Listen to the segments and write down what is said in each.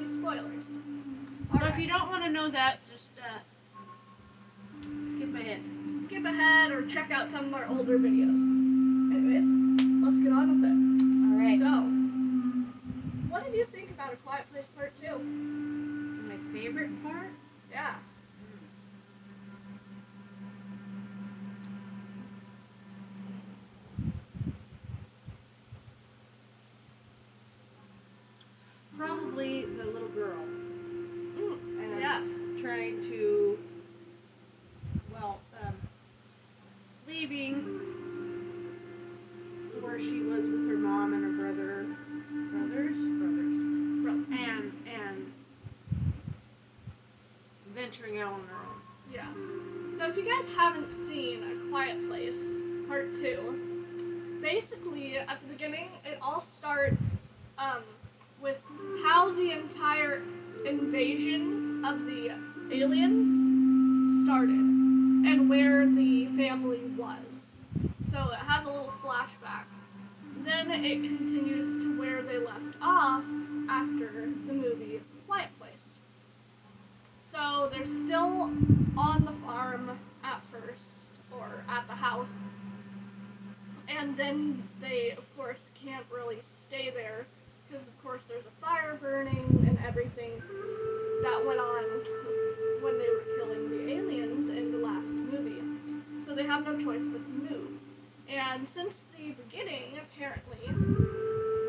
be spoilers. So if you don't want to know that, just skip ahead. Skip ahead or check out some of our older videos. Anyways, let's get on with it. Alright. So, what did you think about A Quiet Place Part 2? My favorite part? Yeah. Probably the little girl. And Yes. trying to, leaving where she was with her mom and her brothers, and venturing out on her own. Yes. So if you guys haven't seen A Quiet Place Part 2, basically at the beginning it all starts with how the entire invasion of the aliens started and where the family was. So it has a little flashback. Then it continues to where they left off after the movie Quiet Place. So they're still on the farm at first, or at the house, and then they, of course, can't really stay there because, of course, there's a fire burning and everything that went on when they were killing the aliens in the last movie. So they have no choice but to move. And since the beginning, apparently,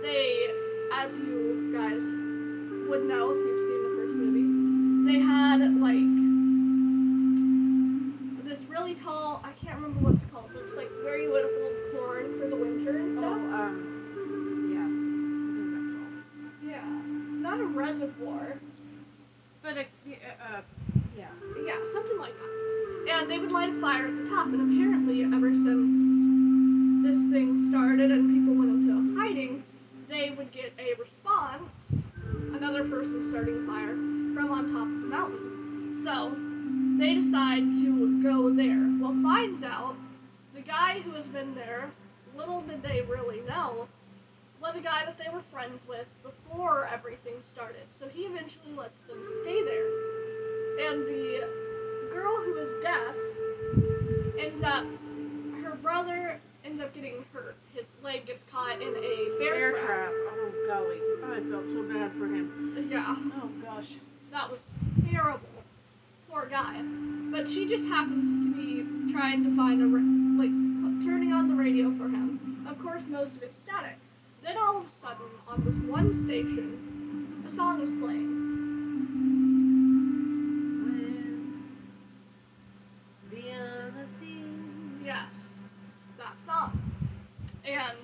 they, as you guys would know if you've seen the first movie, they had, this really tall, I can't remember what it's called, but it's, where you would hold corn for the winter and stuff. Yeah. Not a reservoir. But, Yeah, something like that. And they would light a fire at the top, and apparently, ever since this thing started and people went into hiding, they would get a response, another person starting a fire, from on top of the mountain. So, they decide to go there. Well, finds out the guy who has been there, little did they really know, was a guy that they were friends with before everything started. So he eventually lets them stay there. And the girl who is deaf her brother ends up getting hurt. His leg gets caught in a bear trap. Oh, golly. I felt so bad for him. Yeah. Oh, gosh. That was terrible. Poor guy. But she just happens to be trying to find turning on the radio for him. Of course, most of it's static. Then all of a sudden, on this one station, a song was playing. Yes, that song. And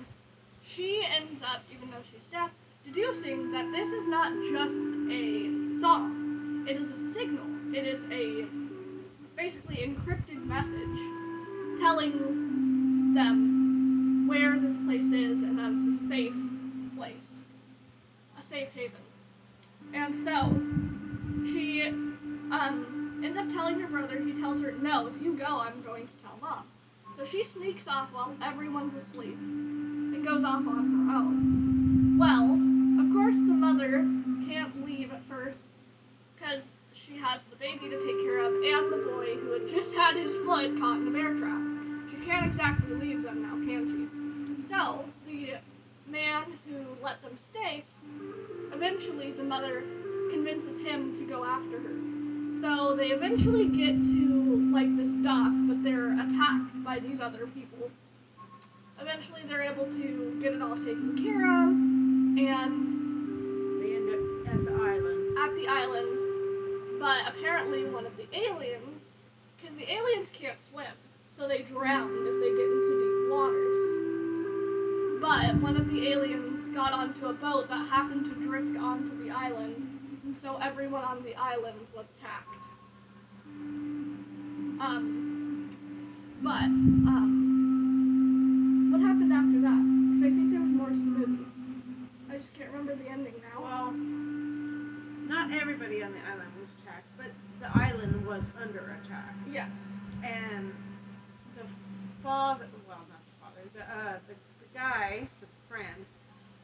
she ends up, even though she's deaf, deducing that this is not just a song. It is a signal. It is a basically encrypted message telling them where this place is and that it's a safe place. A safe haven. And so, she ends up telling her brother, he tells her, no, if you go, I'm going to tell Mom. So she sneaks off while everyone's asleep and goes off on her own. Well, of course the mother can't leave at first because she has the baby to take care of and the boy who had just had his foot caught in a bear trap. She can't exactly leave them now, can she? So, the man who let them stay, eventually the mother convinces him to go after her. So they eventually get to, this dock, but they're attacked by these other people. Eventually they're able to get it all taken care of, and they end up at the island, but apparently one of the aliens, because the aliens can't swim, so they drown if they get into deep waters. But one of the aliens got onto a boat that happened to drift onto the island, and so everyone on the island was attacked. What happened after that? Because I think there was more to the movie. I just can't remember the ending now. Well, not everybody on the island was attacked, but the island was under attack. Yes. And the father, well, not the father, the guy, the friend,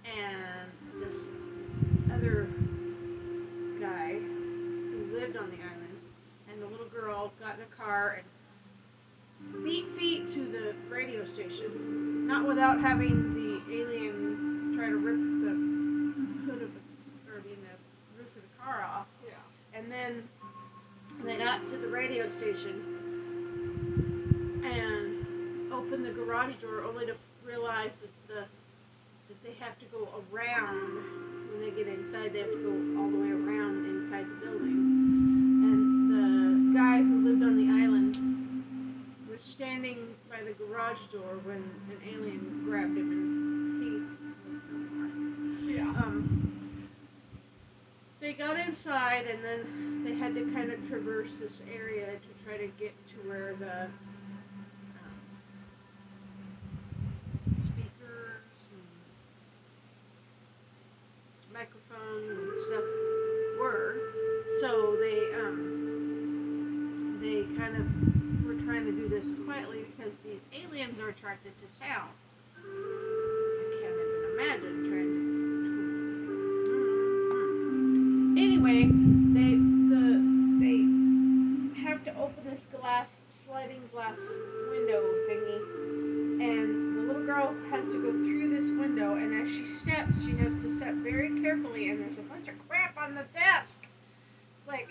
and this other lived on the island, and the little girl got in a car and beat feet to the radio station, not without having the alien try to rip the hood of the roof of the car off. Yeah. And then they got to the radio station and opened the garage door, only to realize that they have to go around. When they get inside, they have to go all the way around inside the building. And the guy who lived on the island was standing by the garage door when an alien grabbed him, and he was no more. Yeah. They got inside, and then they had to kind of traverse this area to try to get to where the speakers and microphone and stuff were. So they kind of were trying to do this quietly because these aliens are attracted to sound. I can't even imagine trying to. Anyway, they have to open this sliding glass window thingy, and the little girl has to go through this window, and as she steps, she has to step very carefully, and there's a bunch of crap on the desk. Like,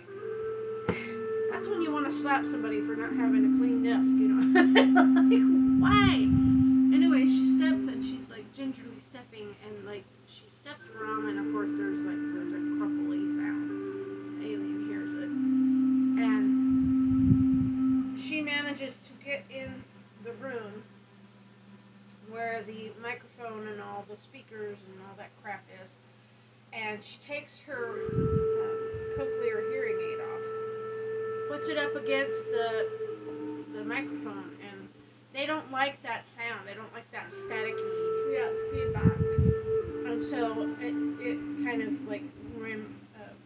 that's when you want to slap somebody for not having a clean desk, you know? Like, why? Anyway, she steps, and she's like gingerly stepping, and like she steps wrong, and of course there's a crumply sound. The alien hears it, and she manages to get in the room where the microphone and all the speakers and all that crap is, and she takes her cochlear hearing aid off, puts it up against the microphone, and they don't like that sound. They don't like that staticky. Yeah, feedback. And so it kind of like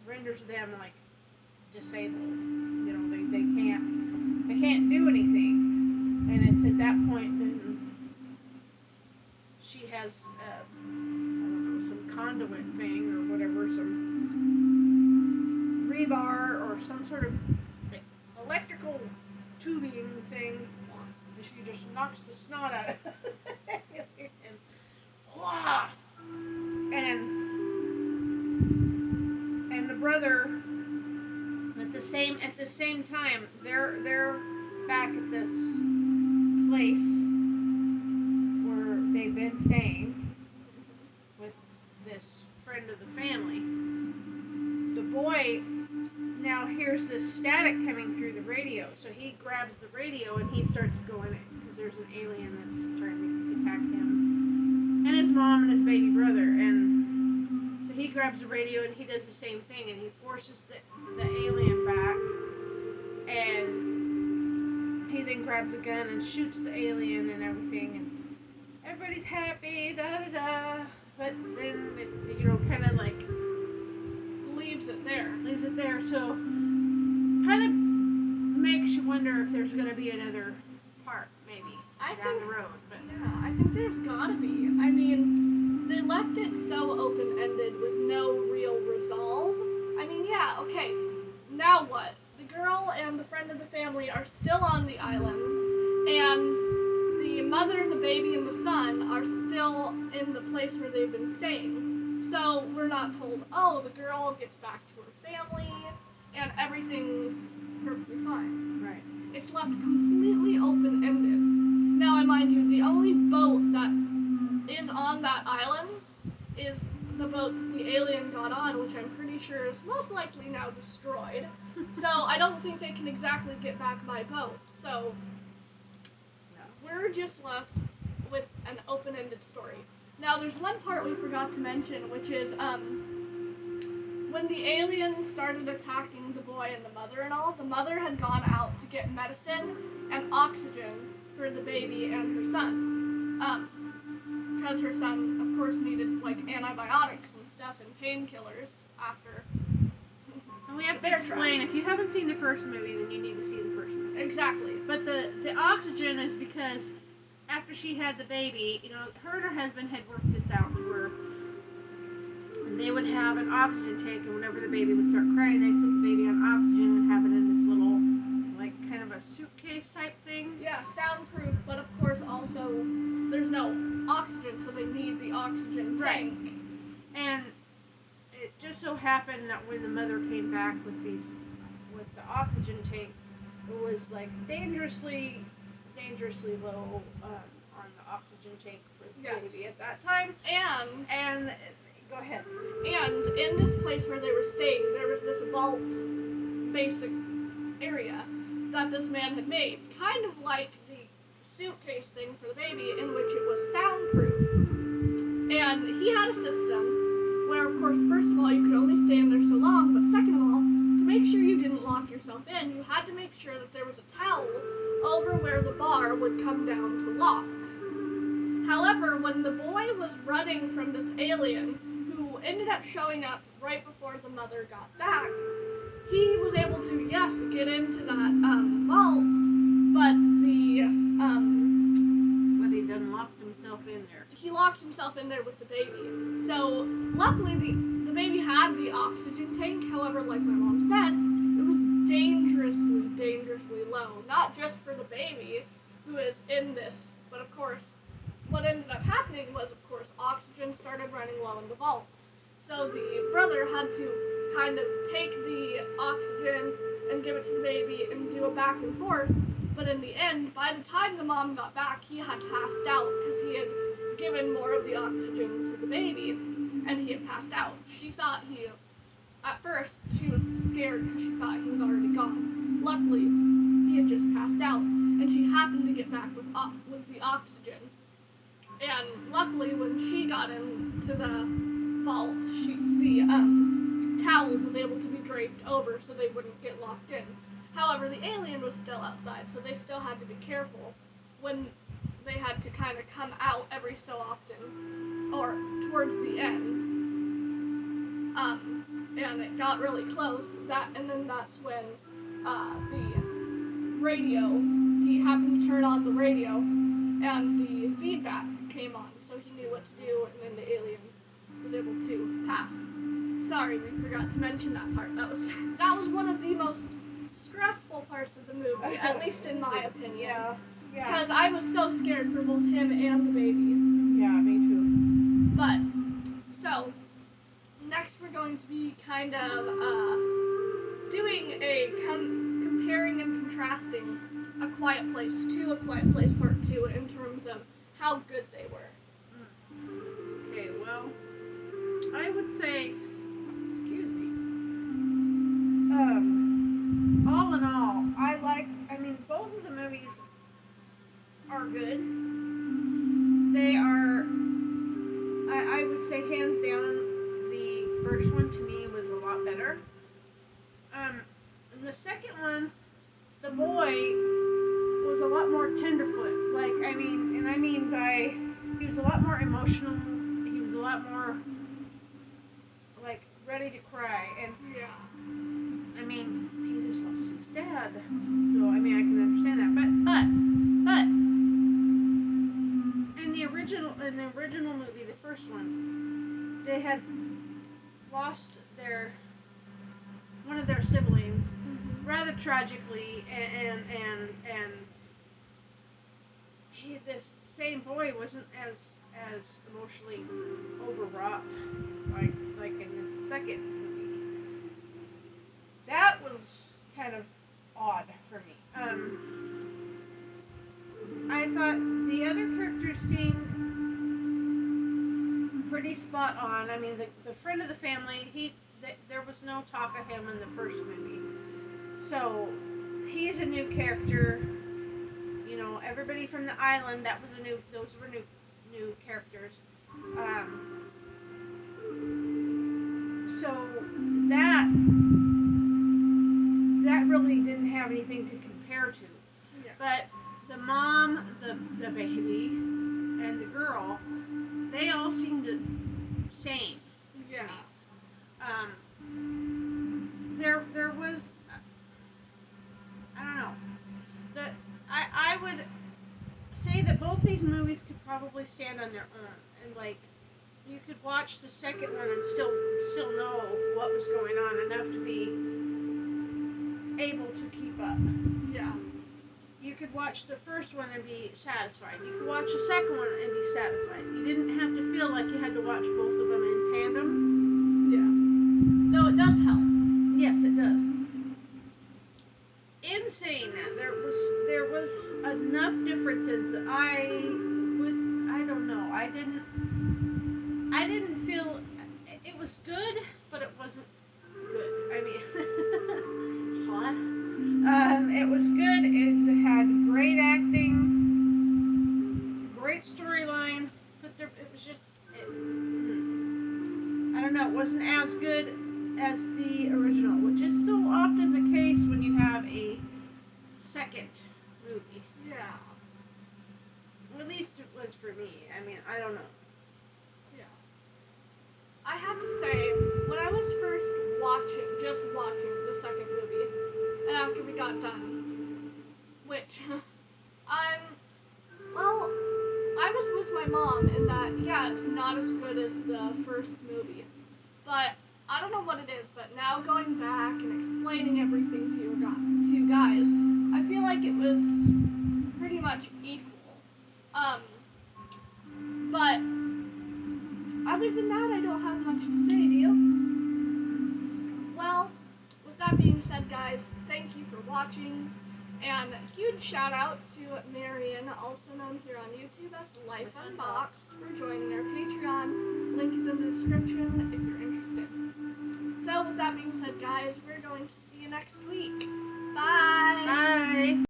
renders them like disabled. You know, they can't do anything. And it's at that point that she has I don't know, some conduit thing or whatever, some rebar or some sort of electrical tubing thing, and she just knocks the snot out of it. And wah! And the brother at the same time they're back at this place where they've been staying with this friend of the family. The boy now hears this static coming through the radio, so he grabs the radio and he starts going, because there's an alien that's trying to attack him and his mom and his baby brother, and so he grabs the radio and he does the same thing, and he forces the alien back, and he then grabs a gun and shoots the alien and everything, and everybody's happy, da-da-da, but then it, kind of like Leaves it there. So kind of makes you wonder if there's going to be another part, maybe, down the road. But yeah, I think there's gotta be. I mean, they left it so open-ended with no real resolve. I mean, yeah, okay, now what? The girl and the friend of the family are still on the island, and the mother, the baby, and the son are still in the place where they've been staying. So we're not told, oh, the girl gets back to her family, and everything's perfectly fine. right. It's left completely open-ended. Now, I mind you, the only boat that is on that island is the boat that the alien got on, which I'm pretty sure is most likely now destroyed. So I don't think they can exactly get back by boat. So we're just left with an open-ended story. Now, there's one part we forgot to mention, which is when the alien started attacking the boy and the mother and all, the mother had gone out to get medicine and oxygen for the baby and her son. Because her son, of course, needed, like, antibiotics and stuff and painkillers after. And we have to explain, if you haven't seen the first movie, then you need to see the first movie. Exactly. But the oxygen is because after she had the baby, her and her husband had worked this out to where they would have an oxygen tank, and whenever the baby would start crying, they'd put the baby on oxygen and have it in this little, like, kind of a suitcase type thing. Yeah, soundproof, but of course also there's no oxygen, so they need the oxygen tank. And it just so happened that when the mother came back with the oxygen tanks, it was like dangerously low on the oxygen tank for the baby at that time. And go ahead. And in this place where they were staying, there was this vault basic area that this man had made, kind of like the suitcase thing for the baby, in which it was soundproof. And he had a system where, of course, first of all, you could only stay in there so long, but second of all, to make sure you didn't lock yourself in, you had to make sure that there was a towel over where the bar would come down to lock. However, when the boy was running from this alien, who ended up showing up right before the mother got back, he was able to, yes, get into that vault, but but he done locked himself in there. He locked himself in there with the baby. So luckily the baby had the oxygen tank. However, like my mom said, it was dangerously low. Not just for the baby who is in this, but of course, what ended up happening was, of course, oxygen started running low in the vault. So the brother had to kind of take the oxygen and give it to the baby and do a back and forth. But in the end, by the time the mom got back, he had passed out because he had given more of the oxygen to the baby, and he had passed out. At first, she was scared because she thought he was already gone. Luckily, he had just passed out, and she happened to get back with the oxygen. And luckily, when she got into the vault, the towel was able to be draped over so they wouldn't get locked in. However, the alien was still outside, so they still had to be careful when they had to kind of come out every so often, or towards the end. And it got really close. And then that's when the radio, he happened to turn on the radio, and the feedback came on, so he knew what to do, and then the alien was able to pass. Sorry, we forgot to mention that part. That was one of the most stressful parts of the movie, at least in my opinion. Yeah. Because I was so scared for both him and the baby. Yeah, me too. But, so, next we're going to be kind of doing a comparing and contrasting A Quiet Place to A Quiet Place Part 2 in terms of how good they were. Okay, well, I would say, excuse me, all in all, both of the movies are good. They are, I would say hands down, the first one to me was a lot better. And the second one, the boy was a lot more tenderfoot. He was a lot more emotional. He was a lot more, ready to cry. And, he just lost his dad. So, I can understand that. But, in the original movie, the first one, they had lost one of their siblings rather tragically, and this same boy wasn't as emotionally overwrought like in the second movie. That was kind of odd for me. I thought the other characters seemed pretty spot on. The friend of the family, there was no talk of him in the first movie. So, he's a new character. Everybody from the island, those were new characters. So, that really didn't have anything to compare to. Yeah. But the mom, the baby, and the girl, they all seemed the same. Yeah. There was, I don't know. I would say that both these movies could probably stand on their own, and you could watch the second one and still know what was going on enough to be able to keep up. Yeah. You could watch the first one and be satisfied. You could watch the second one and be satisfied. You didn't have to feel like you had to watch both of them in tandem. Yeah. Though it does help. Yes, it does. In saying that, there was enough differences that I don't know. I didn't feel it was good, but it wasn't good. I mean, hot. It was good. It had great acting, great storyline, but it was just, I don't know, it wasn't as good as the original, which is so often the case when you have a second movie. Yeah. At least it was for me. I mean, I don't know. Yeah. I have to say, when I was first just watching the second movie, and after we got done, which, I was with my mom in that, yeah, it's not as good as the first movie, but I don't know what it is, but now going back and explaining everything to you guys, I feel like it was pretty much equal. But other than that, I don't have much to say, do you? Well, with that being said, guys, thank you for watching, and a huge shout out to Marion, also known here on YouTube as Life Unboxed, for joining our Patreon. Link is in the description if you're interested. So, with that being said, guys, we're going to see you next week.